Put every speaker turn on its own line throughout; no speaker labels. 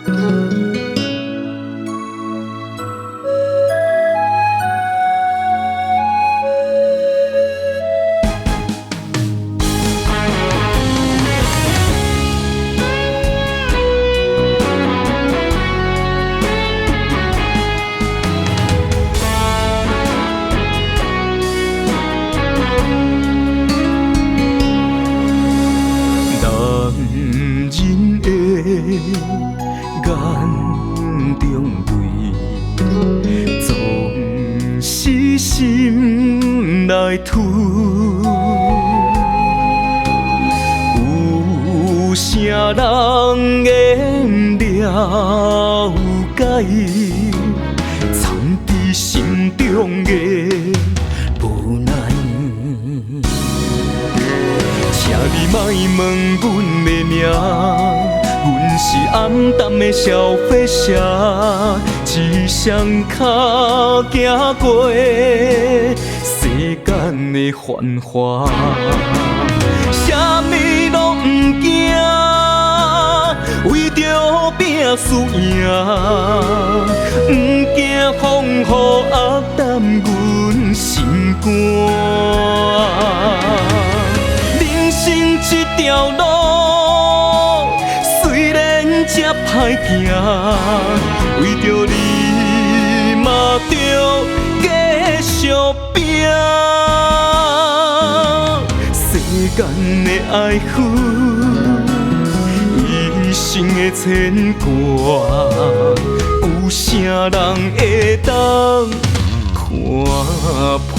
眼中泪，总是心内吐。有啥人会了解，藏伫心中的无奈？请你莫问阮的名。阮是暗淡的小飞侠，一双脚行过世间的繁华，啥物拢不惊，为着拼输赢，不惊风雨压淡阮心肝。人生这条路，这歹行，为着你嘛着继续拼。世间的爱恨，一生的牵挂，有啥人会当看破？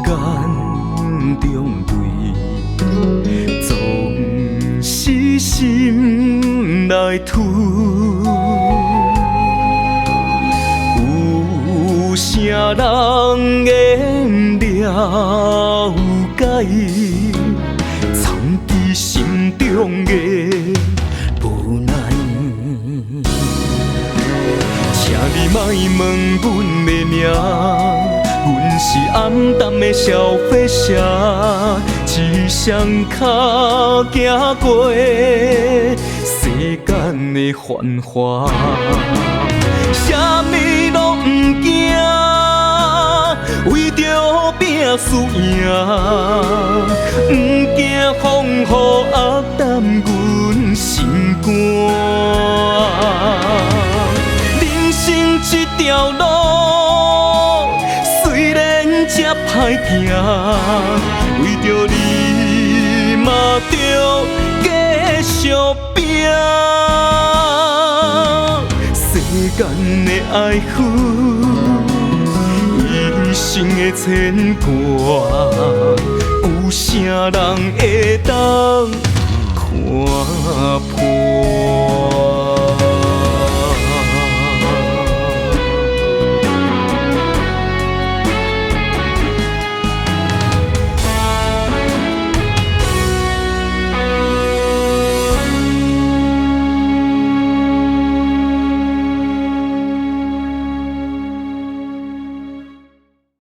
眼中泪，总是心内吐。有啥人会了解，藏伫心中的无奈？请你莫问阮的名。阮是暗淡的小飞侠，一双脚行过世间的繁华，啥物拢不惊，为着拼输赢，不惊风雨压淡阮心肝。人生这条路，这歹行，为着你嘛着继续拼。世间的爱恨，一生的牵挂，有啥人会